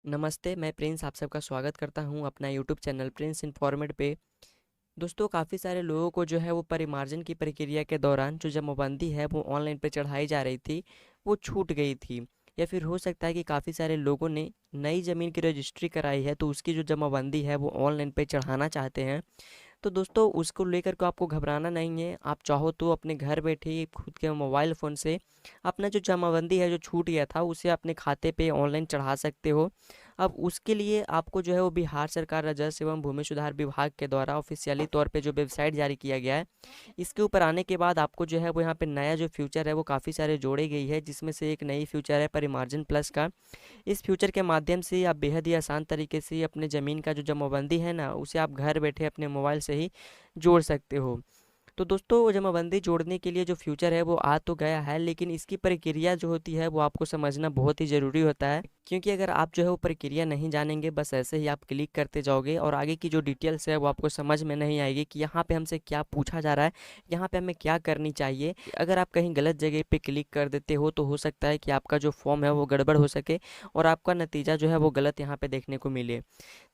नमस्ते, मैं प्रिंस आप सबका स्वागत करता हूं अपना यूट्यूब चैनल प्रिंस इन्फॉर्मेट पे। दोस्तों, काफ़ी सारे लोगों को जो है वो परिमार्जन की प्रक्रिया के दौरान जो जमाबंदी है वो ऑनलाइन पे चढ़ाई जा रही थी, वो छूट गई थी। या फिर हो सकता है कि काफ़ी सारे लोगों ने नई ज़मीन की रजिस्ट्री कराई है, तो उसकी जो जमाबंदी है वो ऑनलाइन पे चढ़ाना चाहते हैं। तो दोस्तों, उसको लेकर के आपको घबराना नहीं है। आप चाहो तो अपने घर बैठे ही खुद के मोबाइल फ़ोन से अपना जो जमाबंदी है जो छूट गया था उसे अपने खाते पे ऑनलाइन चढ़ा सकते हो। अब उसके लिए आपको जो है वो बिहार सरकार राजस्व एवं भूमि सुधार विभाग के द्वारा ऑफिशियली तौर पे जो वेबसाइट जारी किया गया है, इसके ऊपर आने के बाद आपको जो है वो यहाँ पे नया जो फ्यूचर है वो काफ़ी सारे जोड़े गई है, जिसमें से एक नई फ्यूचर है परिमार्जन प्लस का। इस फ्यूचर के माध्यम से आप बेहद ही आसान तरीके से अपने ज़मीन का जो जमाबंदी है ना, उसे आप घर बैठे अपने मोबाइल से ही जोड़ सकते हो। तो दोस्तों, वो जमाबंदी जोड़ने के लिए जो फ्यूचर है वो आ तो गया है, लेकिन इसकी प्रक्रिया जो होती है वो आपको समझना बहुत ही ज़रूरी होता है। क्योंकि अगर आप जो है वो प्रक्रिया नहीं जानेंगे, बस ऐसे ही आप क्लिक करते जाओगे और आगे की जो डिटेल्स है वो आपको समझ में नहीं आएगी कि यहाँ पे हमसे क्या पूछा जा रहा है, यहाँ पे हमें क्या करनी चाहिए। अगर आप कहीं गलत जगह पे क्लिक कर देते हो तो हो सकता है कि आपका जो फॉर्म है वो गड़बड़ हो सके और आपका नतीजा जो है वो गलत यहाँ पे देखने को मिले।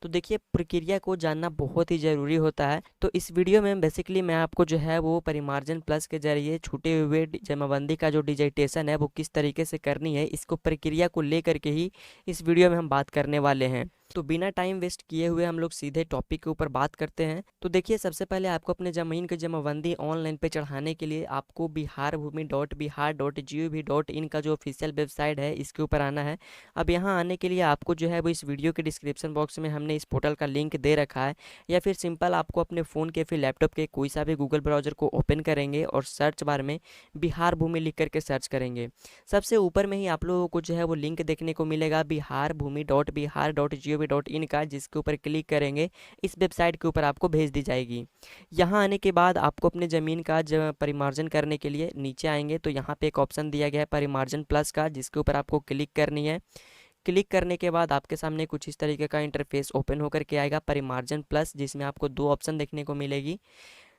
तो देखिए, प्रक्रिया को जानना बहुत ही ज़रूरी होता है। तो इस वीडियो में बेसिकली मैं आपको जो है वो परिमार्जन प्लस के ज़रिए छूटे हुए जमाबंदी का जो डिजिटेशन है वो किस तरीके से करनी है, इसको प्रक्रिया को लेकर के ही इस वीडियो में हम बात करने वाले हैं। तो बिना टाइम वेस्ट किए हुए हम लोग सीधे टॉपिक के ऊपर बात करते हैं। तो देखिए, सबसे पहले आपको अपने ज़मीन की जमाबंदी ऑनलाइन पे चढ़ाने के लिए आपको biharbhumi.bihar.gov.in का जो ऑफिशियल वेबसाइट है इसके ऊपर आना है। अब यहाँ आने के लिए आपको जो है वो इस वीडियो के डिस्क्रिप्शन बॉक्स में हमने इस पोर्टल का लिंक दे रखा है, या फिर सिंपल आपको अपने फ़ोन के फिर लैपटॉप के कोई सा भी गूगल ब्राउज़र को ओपन करेंगे और सर्च बार में बिहार भूमि लिख करके सर्च करेंगे। सबसे ऊपर में ही आप लोगों को जो है वो लिंक देखने को मिलेगा biharbhumi.bihar.gov.in का, जिसके ऊपर क्लिक करेंगे इस वेबसाइट के ऊपर आपको भेज दी जाएगी। यहाँ आने के बाद आपको अपने ज़मीन का परिमार्जन करने के लिए नीचे आएंगे तो यहाँ पे एक ऑप्शन दिया गया है परिमार्जन प्लस का, जिसके ऊपर आपको क्लिक करनी है। क्लिक करने के बाद आपके सामने कुछ इस तरीके का इंटरफेस ओपन होकर के आएगा परिमार्जन प्लस, जिसमें आपको दो ऑप्शन देखने को मिलेगी,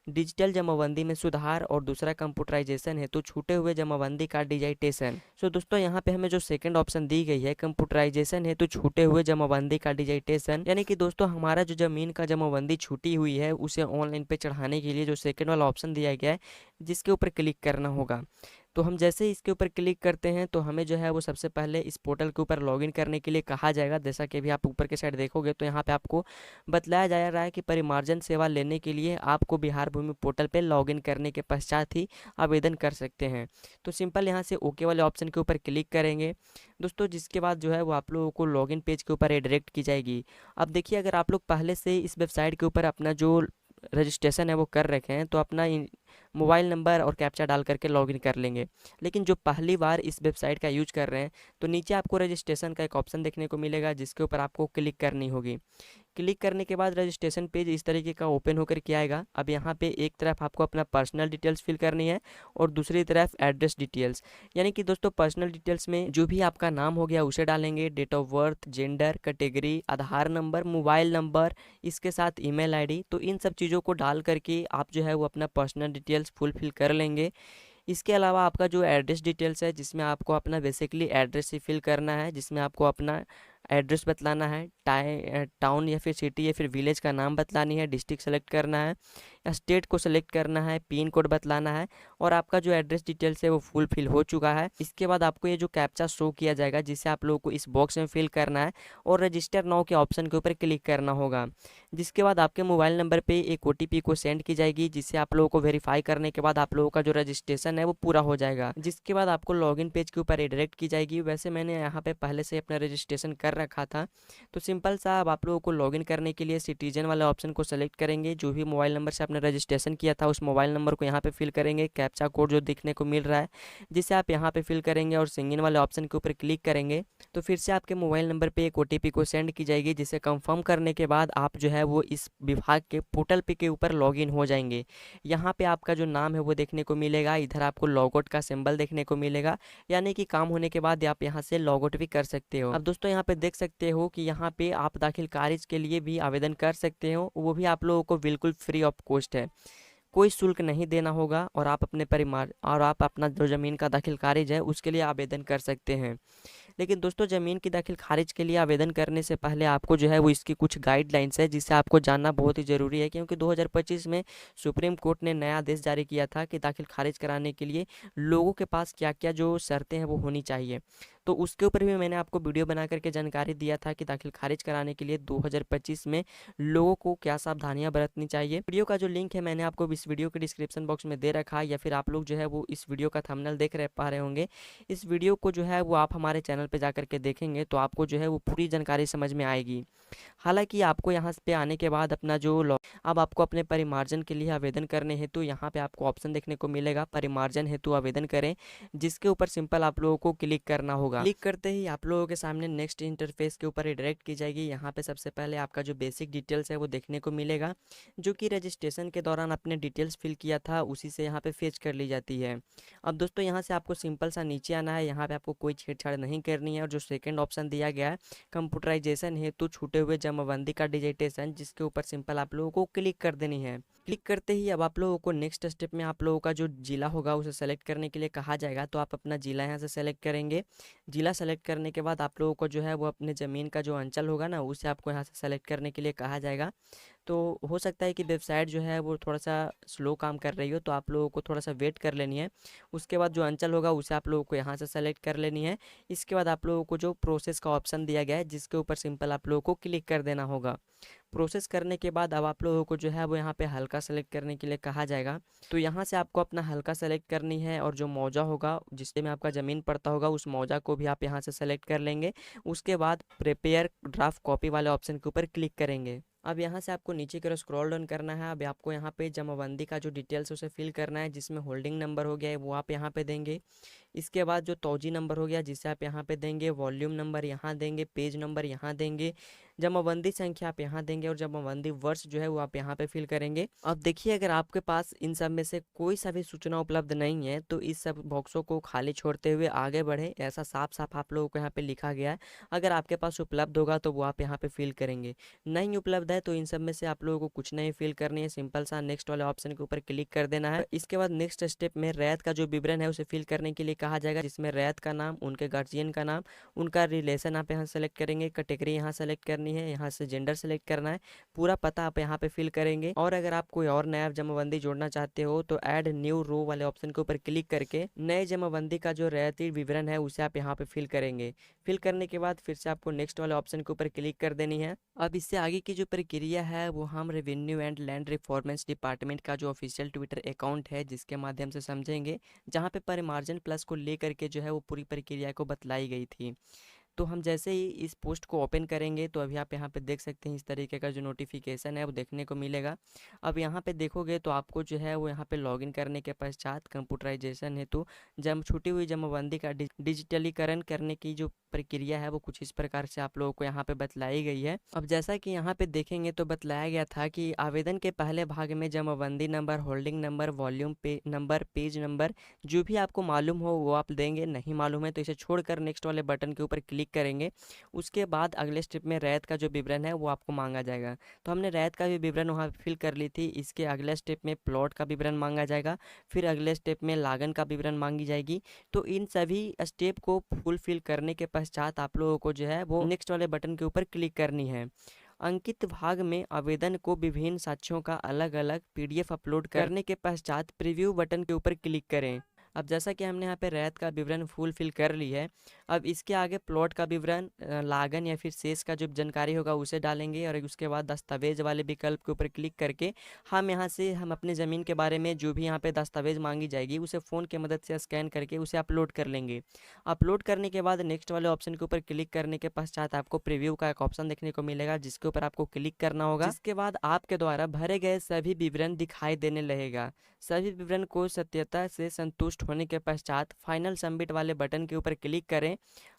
डिजिटल जमाबंदी में सुधार और दूसरा कंप्यूटराइजेशन है तो छूटे हुए जमाबंदी का डिजिटेशन। सो दोस्तों, यहाँ पे हमें जो सेकंड ऑप्शन दी गई है कंप्यूटराइजेशन है तो छूटे हुए जमाबंदी का डिजिटेशन, यानी कि दोस्तों हमारा जो ज़मीन का जमाबंदी छूटी हुई है उसे ऑनलाइन पे चढ़ाने के लिए जो सेकंड वाला ऑप्शन दिया गया है, जिसके ऊपर क्लिक करना होगा। तो हम जैसे ही इसके ऊपर क्लिक करते हैं तो हमें जो है वो सबसे पहले इस पोर्टल के ऊपर लॉगिन करने के लिए कहा जाएगा। जैसा कि अभी आप ऊपर के साइड देखोगे तो यहाँ पे आपको बतलाया जा रहा है कि परिमार्जन सेवा लेने के लिए आपको बिहार भूमि पोर्टल पे लॉगिन करने के पश्चात ही आवेदन कर सकते हैं। तो सिंपल यहाँ से ओके वाले ऑप्शन के ऊपर क्लिक करेंगे दोस्तों, जिसके बाद जो है वो आप लोगों को लॉगिन पेज के ऊपर रिडायरेक्ट की जाएगी। अब देखिए, अगर आप लोग पहले से इस वेबसाइट के ऊपर अपना जो रजिस्ट्रेशन है वो कर रखे हैं तो अपना मोबाइल नंबर और कैप्चा डाल करके लॉगिन कर लेंगे। लेकिन जो पहली बार इस वेबसाइट का यूज कर रहे हैं तो नीचे आपको रजिस्ट्रेशन का एक ऑप्शन देखने को मिलेगा, जिसके ऊपर आपको क्लिक करनी होगी। क्लिक करने के बाद रजिस्ट्रेशन पेज इस तरीके का ओपन होकर के आएगा। अब यहाँ पे एक तरफ आपको अपना पर्सनल डिटेल्स फिल करनी है और दूसरी तरफ एड्रेस डिटेल्स, यानी कि दोस्तों पर्सनल डिटेल्स में जो भी आपका नाम हो गया उसे डालेंगे, date of birth, gender, category, Aadhaar number, mobile number, इसके साथ ईमेल आईडी। तो इन सब चीज़ों को डाल करके आप जो है वो अपना पर्सनल डिटेल्स फुलफिल कर लेंगे। इसके अलावा आपका जो एड्रेस डिटेल्स है, जिसमें आपको अपना बेसिकली एड्रेस ही फिल करना है, जिसमें आपको अपना एड्रेस बतलाना है, टाउन या फिर सिटी या फिर विलेज का नाम बतलानी है, डिस्ट्रिक्ट सेलेक्ट करना है, स्टेट को सेलेक्ट करना है, पिन कोड बतलाना है, और आपका जो एड्रेस डिटेल्स है वो फुल फिल हो चुका है। इसके बाद आपको ये जो कैप्चा शो किया जाएगा, जिसे आप लोगों को इस बॉक्स में फिल करना है और रजिस्टर नाउ के ऑप्शन के ऊपर क्लिक करना होगा। जिसके बाद आपके मोबाइल नंबर पे एक ओटीपी को सेंड की जाएगी, जिससे आप लोगों को वेरीफाई करने के बाद आप लोगों का जो रजिस्ट्रेशन है वो पूरा हो जाएगा। जिसके बाद आपको लॉगिन पेज के ऊपर रिडायरेक्ट की जाएगी। वैसे मैंने यहाँ पे पहले से अपना रजिस्ट्रेशन कर रखा था, तो सिंपल सा अब आप लोगों को लॉगिन करने के लिए सिटीजन वाले ऑप्शन को सेलेक्ट करेंगे। जो भी मोबाइल नंबर से आपने रजिस्ट्रेशन किया था उस मोबाइल नंबर को यहाँ पे फिल करेंगे, कैप्चा कोड जो दिखने को मिल रहा है जिसे आप यहाँ पे फिल करेंगे और सिंगिन वाले ऑप्शन के ऊपर क्लिक करेंगे तो फिर से आपके मोबाइल नंबर पे एक ओटीपी को सेंड की जाएगी, जिसे कंफर्म करने के बाद आप जो है वो इस विभाग के पोर्टल पे के ऊपर लॉगिन हो जाएंगे। यहाँ पे आपका जो नाम है वो देखने को मिलेगा, इधर आपको लॉगआउट का सिंबल देखने को मिलेगा, यानी कि काम होने के बाद आप यहाँ से लॉगआउट भी कर सकते हो। अब दोस्तों, यहाँ पे देख सकते हो कि यहाँ पे आप दाखिल खारिज के लिए भी आवेदन कर सकते हो, वो भी आप लोगों को बिल्कुल फ्री ऑफ कॉस्ट है, कोई शुल्क नहीं देना होगा, और आप अपने परिमाण और आप अपना जो ज़मीन का दाखिल खारिज है उसके लिए आवेदन कर सकते हैं। लेकिन दोस्तों ज़मीन की दाखिल खारिज के लिए आवेदन करने से पहले आपको जो है वो इसकी कुछ गाइडलाइंस है जिसे आपको जानना बहुत ही ज़रूरी है, क्योंकि 2025 में सुप्रीम कोर्ट ने नया आदेश जारी किया था कि दाखिल खारिज कराने के लिए लोगों के पास क्या क्या जो शर्तें हैं वो होनी चाहिए। तो उसके ऊपर भी मैंने आपको वीडियो बना करके जानकारी दिया था कि दाखिल खारिज कराने के लिए 2025 में लोगों को क्या सावधानियां बरतनी चाहिए। वीडियो का जो लिंक है मैंने आपको इस वीडियो के डिस्क्रिप्शन बॉक्स में दे रखा है, या फिर आप लोग जो है वो इस वीडियो का थंबनेल देख रहे पा रहे होंगे। इस वीडियो को जो है वो आप हमारे चैनल पे जा करके देखेंगे तो आपको जो है वो पूरी जानकारी समझ में आएगी। हालांकि आपको यहाँ पे आने के बाद अपना जो अब आपको अपने परिमार्जन के लिए आवेदन करने हेतु यहाँ पे आपको ऑप्शन देखने को मिलेगा, परिमार्जन हेतु आवेदन करें, जिसके ऊपर सिंपल आप लोगों को क्लिक करना होगा। क्लिक करते ही आप लोगों के सामने नेक्स्ट इंटरफेस के ऊपर रिडायरेक्ट की जाएगी। यहाँ पे सबसे पहले आपका जो बेसिक डिटेल्स है वो देखने को मिलेगा, जो कि रजिस्ट्रेशन के दौरान आपने डिटेल्स फिल किया था उसी से यहाँ पे फेच कर ली जाती है। अब दोस्तों यहाँ से आपको सिंपल सा नीचे आना है, यहाँ पे आपको कोई छेड़छाड़ नहीं करनी है। और जो सेकंड ऑप्शन दिया गया है कंप्यूटराइजेशन हेतु छूटे हुए जमाबंदी का डिजिटेशन, जिसके ऊपर सिंपल आप लोगों को क्लिक कर देनी है। क्लिक करते ही अब आप लोगों को नेक्स्ट स्टेप में आप लोगों का जो जिला होगा उसे सेलेक्ट करने के लिए कहा जाएगा। तो आप अपना जिला यहाँ से सेलेक्ट करेंगे। जिला सेलेक्ट करने के बाद आप लोगों को जो है वो अपने ज़मीन का जो अंचल होगा ना उसे आपको यहाँ से सेलेक्ट करने के लिए कहा जाएगा। तो हो सकता है कि वेबसाइट जो है वो थोड़ा सा स्लो काम कर रही हो, तो आप लोगों को थोड़ा सा वेट कर लेनी है। उसके बाद जो अंचल होगा उसे आप लोगों को यहाँ से सेलेक्ट कर लेनी है। इसके बाद आप लोगों को जो प्रोसेस का ऑप्शन दिया गया है जिसके ऊपर सिंपल आप लोगों को क्लिक कर देना होगा। प्रोसेस करने के बाद अब आप लोगों को जो है वो यहाँ पे हल्का सेलेक्ट करने के लिए कहा जाएगा। तो यहाँ से आपको अपना हल्का सेलेक्ट करनी है, और जो मौजा होगा जिससे में आपका ज़मीन पड़ता होगा उस मौजा को भी आप यहाँ से सेलेक्ट कर लेंगे। उसके बाद प्रिपेयर ड्राफ्ट कॉपी वाले ऑप्शन के ऊपर क्लिक करेंगे। अब यहाँ से आपको नीचे की ओर स्क्रॉल डाउन करना है। अब आपको यहाँ पे जमाबंदी का जो डिटेल्स उसे फिल करना है, जिसमें होल्डिंग नंबर हो गया है वो आप यहाँ पे देंगे। इसके बाद जो तौजी नंबर हो गया जिसे आप यहाँ पे देंगे, वॉल्यूम नंबर यहाँ देंगे, पेज नंबर यहाँ देंगे, जमाबंदी संख्या आप यहाँ देंगे, और जमाबंदी वर्ष जो है वो आप यहाँ पे फिल करेंगे। अब देखिए अगर आपके पास इन सब में से कोई सा भी सूचना उपलब्ध नहीं है तो इस सब बॉक्सों को खाली छोड़ते हुए आगे बढ़े, ऐसा साफ साफ आप लोगों को यहाँ पे लिखा गया है। अगर आपके पास उपलब्ध होगा तो वो आप यहाँ पे फिल करेंगे, नहीं उपलब्ध है तो इन सब में से आप लोगों को कुछ नहीं फिल करनी है। सिंपल सा नेक्स्ट वाले ऑप्शन के ऊपर क्लिक कर देना है। इसके बाद नेक्स्ट स्टेप में रैयत का जो विवरण है उसे फिल करने के लिए कहा जाएगा, जिसमें रैयत का नाम, उनके गार्जियन का नाम, उनका रिलेशन आप यहाँ सेलेक्ट करेंगे, कैटेगरी यहाँ सेलेक्ट करनी है, यहाँ से जेंडर सेलेक्ट करना है, पूरा पता आप यहाँ पे फिल करेंगे। और अगर आप कोई और नया जमाबंदी जोड़ना चाहते हो तो ऐड न्यू रो वाले ऑप्शन के ऊपर क्लिक करके नए जमाबंदी का जो रैयती विवरण है उसे आप यहाँ पे फिल करेंगे। फिल करने के बाद फिर से आपको नेक्स्ट वाले ऑप्शन के ऊपर क्लिक कर देनी है। अब इससे आगे की जो प्रक्रिया है वो हम रेवेन्यू एंड लैंड रिफॉर्मेंस डिपार्टमेंट का जो ऑफिशियल ट्विटर अकाउंट है जिसके माध्यम से समझेंगे, जहाँ पे परिमार्जन प्लस को लेकर के जो है वो पूरी प्रक्रिया को बतलाई गई थी। तो हम जैसे ही इस पोस्ट को ओपन करेंगे तो अभी आप यहाँ पे देख सकते हैं इस तरीके का जो नोटिफिकेशन है वो देखने को मिलेगा। अब यहाँ पे देखोगे तो आपको जो है वो यहाँ पे लॉगिन करने के पश्चात कंप्यूटराइजेशन हेतु जब छूटी हुई जमाबंदी का डिजिटलीकरण करने की जो प्रक्रिया है वो कुछ इस प्रकार से आप लोगों को यहाँ पे बतलाई गई है। अब जैसा कि यहाँ पे देखेंगे तो बतलाया गया था कि आवेदन के पहले भाग में जमाबंदी number, holding number, volume number, page number जो भी आपको मालूम हो वो आप देंगे, नहीं मालूम है तो इसे छोड़कर नेक्स्ट वाले बटन के ऊपर क्लिक करेंगे। उसके बाद अगले स्टेप में रैयत का जो विवरण है वो आपको मांगा जाएगा। तो हमने रैयत का भी विवरण वहाँ फिल कर ली थी। इसके अगले स्टेप में प्लॉट का विवरण मांगा जाएगा, फिर अगले स्टेप में लागन का विवरण मांगी जाएगी। तो इन सभी स्टेप को फुलफिल करने के पश्चात आप लोगों को जो है वो नेक्स्ट वाले बटन के ऊपर क्लिक करनी है। अंकित भाग में आवेदन को विभिन्न साक्ष्यों का अलग अलग पीडीएफ अपलोड करने के पश्चात प्रीव्यू बटन के ऊपर क्लिक करें। अब जैसा कि हमने यहाँ पे रैयत का विवरण फुल फिल कर ली है, अब इसके आगे प्लॉट का विवरण, लागन या फिर शेष का जो जानकारी होगा उसे डालेंगे, और उसके बाद दस्तावेज वाले विकल्प के ऊपर क्लिक करके हम यहाँ से हम अपने ज़मीन के बारे में जो भी यहाँ पे दस्तावेज मांगी जाएगी उसे फ़ोन की मदद से स्कैन करके उसे अपलोड कर लेंगे। अपलोड करने के बाद नेक्स्ट वाले ऑप्शन के ऊपर क्लिक करने के पश्चात आपको प्रीव्यू का एक ऑप्शन देखने को मिलेगा जिसके ऊपर आपको क्लिक करना होगा। जिसके बाद आपके द्वारा भरे गए सभी विवरण दिखाई देने लगेगा। सभी विवरण को सत्यता से संतुष्ट होने के पश्चात फाइनल सबमिट वाले बटन के ऊपर क्लिक करें।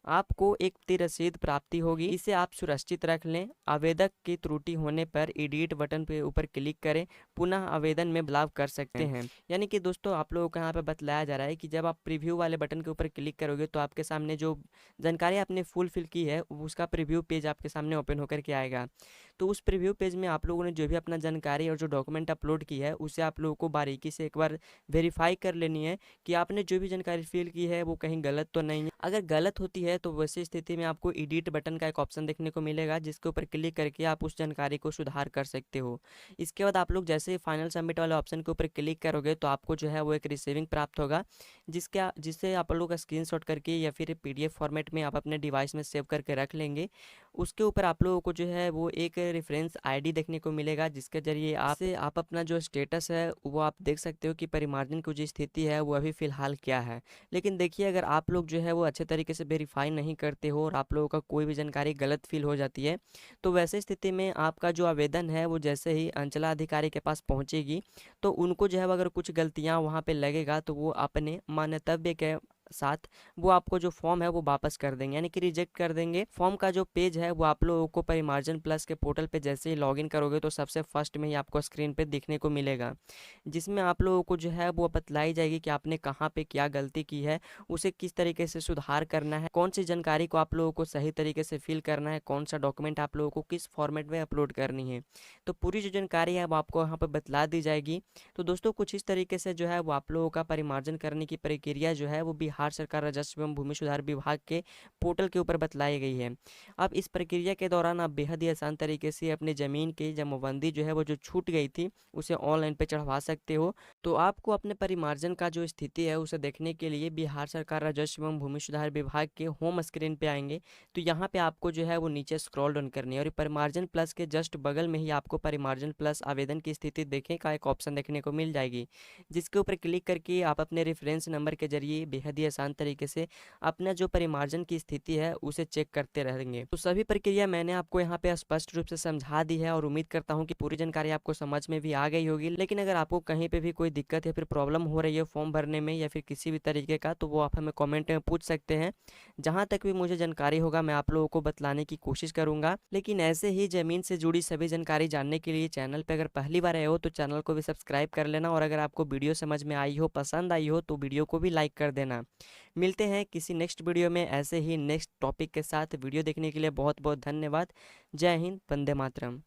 आपको एक रसीद प्राप्ति होगी, इसे आप सुरक्षित रख लें। आवेदक की त्रुटि होने पर एडिट बटन पे ऊपर क्लिक करें, पुनः आवेदन में बदलाव कर सकते हैं। यानी कि दोस्तों आप लोगों को यहाँ पे बतलाया जा रहा है कि जब आप प्रीव्यू वाले बटन के ऊपर क्लिक करोगे तो आपके सामने जो जानकारी आपने फुल फिल की है उसका प्रीव्यू पेज आपके सामने ओपन होकर के आएगा। तो उस प्रीव्यू पेज में आप लोगों ने जो भी अपना जानकारी और जो डॉक्यूमेंट अपलोड की है उसे आप लोगों को बारीकी से एक बार वेरीफाई कर लेनी है कि आपने जो भी जानकारी फिल की है वो कहीं गलत तो नहीं है। अगर गलत होती है है तो वैसी स्थिति में आपको एडिट बटन का एक ऑप्शन देखने को मिलेगा, जिसके ऊपर क्लिक करके आप उस जानकारी को सुधार कर सकते हो। इसके बाद आप लोग जैसे ही फाइनल सबमिट वाले ऑप्शन के ऊपर क्लिक करोगे तो आपको जो है वो एक रिसीविंग प्राप्त होगा, जिससे आप लोग स्क्रीनशॉट करके या फिर पीडीएफ फॉर्मेट में आप अपने डिवाइस में सेव करके रख लेंगे। उसके ऊपर आप लोगों को जो है वो एक रेफरेंस आईडी देखने को मिलेगा, जिसके जरिए आप अपना जो स्टेटस है वो आप देख सकते हो कि परिमार्जन की जो स्थिति है वो अभी फ़िलहाल क्या है। लेकिन देखिए, अगर आप लोग जो है वो अच्छे तरीके से वेरीफाई नहीं करते हो और आप लोगों का कोई भी जानकारी गलत फ़ील हो जाती है, तो वैसे स्थिति में आपका जो आवेदन है वो जैसे ही अंचलाधिकारी के पास पहुंचेगी, तो उनको जो है अगर कुछ गलतियां वहां पे लगेगा तो वो अपने मान्यतव्य के साथ वो आपको जो फॉर्म है वो वापस कर देंगे, यानी कि रिजेक्ट कर देंगे। फॉर्म का जो पेज है वो आप लोगों को परिमार्जन प्लस के पोर्टल पे जैसे ही लॉगिन करोगे तो सबसे फर्स्ट में ही आपको स्क्रीन पे दिखने को मिलेगा, जिसमें आप लोगों को जो है वो बतलाई जाएगी कि आपने कहाँ पे क्या गलती की है, उसे किस तरीके से सुधार करना है, कौन सी जानकारी को आप लोगों को सही तरीके से फिल करना है, कौन सा डॉक्यूमेंट आप लोगों को किस फॉर्मेट में अपलोड करनी है। तो पूरी जो जानकारी है वो आपको यहाँ पर बतला दी जाएगी। तो दोस्तों कुछ इस तरीके से जो है वो आप लोगों का परिमार्जन करने की प्रक्रिया जो है वो बिहार सरकार राजस्व एवं भूमि सुधार विभाग के पोर्टल के ऊपर बतलाई गई है। अब इस प्रक्रिया के दौरान आप बेहद ही आसान तरीके से अपनी ज़मीन की जमाबंदी जो है वो जो छूट गई थी उसे ऑनलाइन पे चढ़वा सकते हो। तो आपको अपने परिमार्जन का जो स्थिति है उसे देखने के लिए बिहार सरकार राजस्व एवं भूमि सुधार विभाग के होम स्क्रीन पे आएंगे, तो यहाँ पे आपको जो है वो नीचे स्क्रॉल डाउन करनी है और परिमार्जन प्लस के जस्ट बगल में ही आपको परिमार्जन प्लस आवेदन की स्थिति देखें का एक ऑप्शन देखने को मिल जाएगी, जिसके ऊपर क्लिक करके आप अपने रेफरेंस नंबर के जरिए बेहद ही आसान तरीके से अपना जो परिमार्जन की स्थिति है उसे चेक करते रहेंगे। तो सभी प्रक्रिया मैंने आपको यहाँ पे स्पष्ट रूप से समझा दी है और उम्मीद करता हूँ कि पूरी जानकारी आपको समझ में भी आ गई होगी। लेकिन अगर आपको कहीं पे भी कोई दिक्कत या फिर प्रॉब्लम हो रही है फॉर्म भरने में या फिर किसी भी तरीके का, तो वो आप हमें कमेंट में पूछ सकते हैं। जहाँ तक भी मुझे जानकारी होगा मैं आप लोगों को बतलाने की कोशिश करूंगा। लेकिन ऐसे ही जमीन से जुड़ी सभी जानकारी जानने के लिए चैनल पर अगर पहली बार आए हो तो चैनल को भी सब्सक्राइब कर लेना, और अगर आपको वीडियो समझ में आई हो, पसंद आई हो, तो वीडियो को भी लाइक कर देना। मिलते हैं किसी नेक्स्ट वीडियो में ऐसे ही नेक्स्ट टॉपिक के साथ। वीडियो देखने के लिए बहुत बहुत धन्यवाद। जय हिंद, वंदे मातरम।